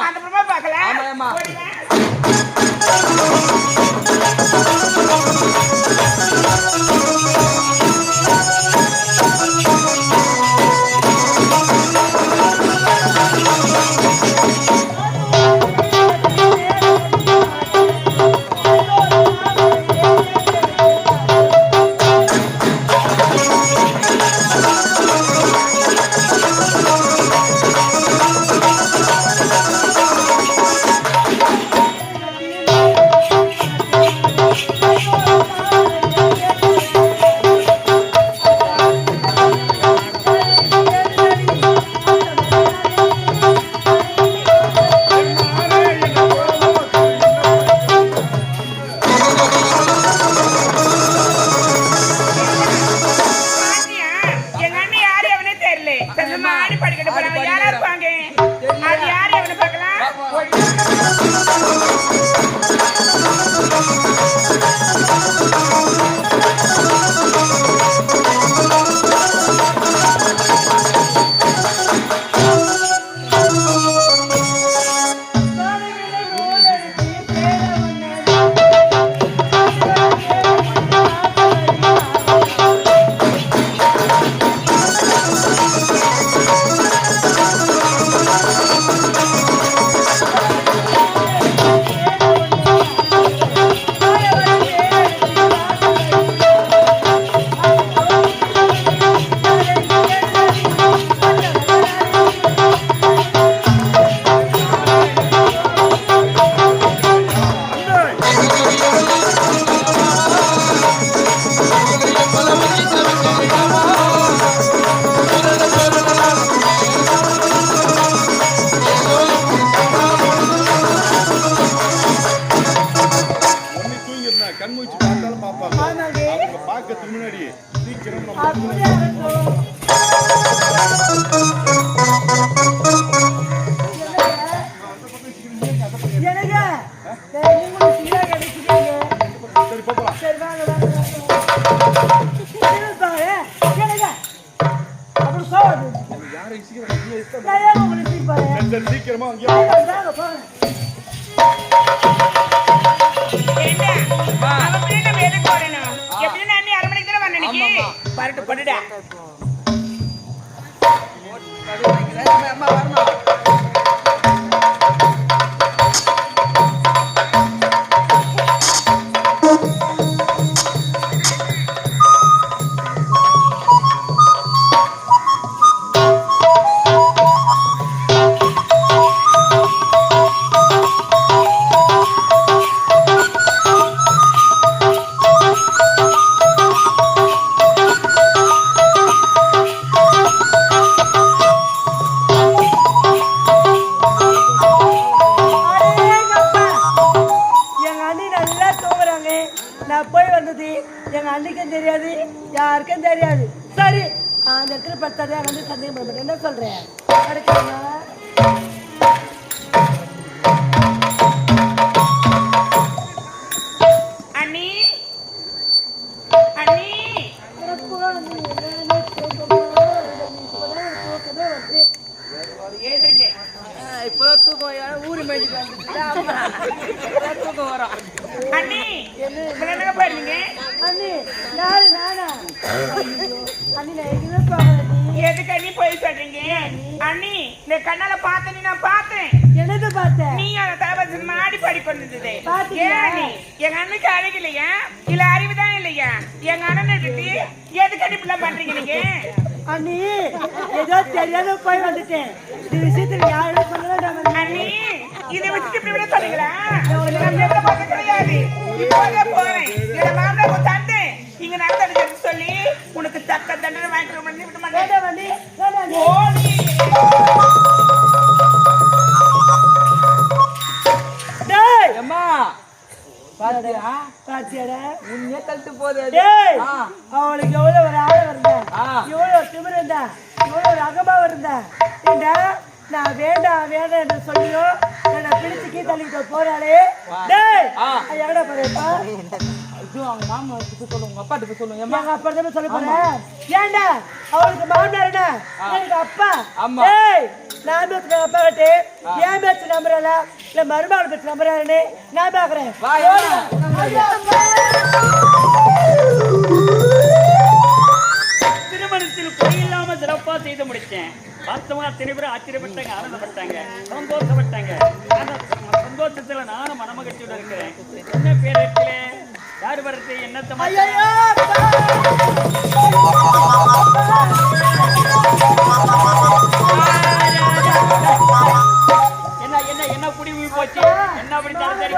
அந்த புறமா பார்க்கல. ஆமா கண்மூச்சு பார்த்தாலும் பார்ப்பாங்க. அவங்க பார்க்கறதுக்கு முன்னாடி சீக்கிரம் சரி போகலாம். சீக்கிரமா பரட்டு படுடா என்ன சொல்றேன் அண்ணி அண்ணி இப்போ தூக்கம் ஊரு மேய்ச்சி தூக்கம் வரும். அண்ணி என்ன பாருங்க அண்ணி யாரு நானா அண்ணி நான் எங்கேயுமே போகல. எதுக்கு அண்ணி போய் சொல்றீங்க? அண்ணி இந்த கண்ணால பார்த்தேன், நான் பார்த்தேன். என்னது பார்த்தேன்? நீ அந்த தலைவச்சு மாடி படி கொண்டிருந்தது. ஏன் எங்க அண்ணனுக்கு அழகு இல்லையா இல்ல அறிவுதான் இல்லையா? எங்க அண்ணன் விட்டு எதுக்கு அண்ணி இப்படிலாம் பண்றீங்க நீங்க? அண்ணி ஏதோ தெரியாத போய் வந்துட்டேன். இந்த விஷயத்துல யாரும் சொல்லலாம் அண்ணி. இதை வச்சுட்டு இப்படி விட சொன்னீங்களா? நான் எந்த பார்க்க கிடையாது. இப்போதே போறேன். என் மாமனார் தந்து இங்க நடந்து சொல்லி உனக்கு தக்க தண்டனை வாங்கிட்டு விட மாட்டேன். அவளுக்கு எவ்வளவு ஒரு ஆள இருந்தா, எவ்வளவு திமிர் இருந்தா, எவ்வளவு ஒரு அகபாவம் இருந்தா. நான் வேண்டாம் வேண்டாம் என்று சொல்லியோ என்ன பிடிச்சு தள்ளிட்டு போறாளே. எங்கடா போறேப்பா? அவங்க மாமா சொல்லுங்க, அப்பாட்டு சொல்லுங்க. எங்க அப்பா சொல்ல போறேன். ஏண்டா அவளுக்கு மாமனார் எனக்கு அப்பா. நான் பேசுறேன் அப்பா கிட்ட ஏன் பேச்சு நம்புறல இல்ல மருமகள் பேச்சு நம்புறாருன்னு நான் பாக்குறேன் திருமணத்தில் குறையில்லாம சிறப்பா செய்து முடிச்சேன். வாஸ்தவமா அத்தனை பேரும் ஆச்சரியப்பட்டாங்க, ஆனந்தப்பட்டாங்க, சந்தோஷப்பட்டாங்க. அந்த சந்தோஷத்துல நானும் மனமகிழ்ச்சியோட இருக்கிறேன். என்ன பேர் இருக்கல யாரு வரது என்னத்த என்ன என்ன என்ன குடி போச்சு என்ன அப்படி தர சரி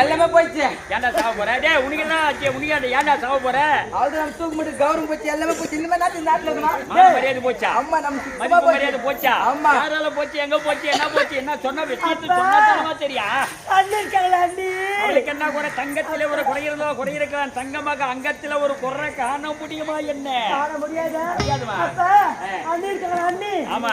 எல்லாமே போயிடுச்சு. ஏன்டா சாவ போற? டேய் உனக்கு என்ன ஆச்சு? உனக்கு ஏன்டா சாவ போற? அவ்வளவு நம்ம தூக்கு மட்டும் கௌரவம் போச்சு, எல்லாமே போச்சு. இனிமே நாட்டுல இருக்கணும். மரியாதை போச்சா? அம்மா நம்ம மதிப்பு மரியாதை போச்சா? ஆமா. யாரால போச்சு, எங்க போச்சு, என்ன போச்சு, என்ன சொன்ன வெட்டிட்டு சொன்னா தெரியா? அவளுக்கு என்ன குறை? தங்கத்திலே ஒரு குறை இருந்தோ குறை இருக்கலாம். தங்கமாக அங்கத்தில ஒரு குறை காண முடியுமா என்ன? முடியாதுமா? ஆமா.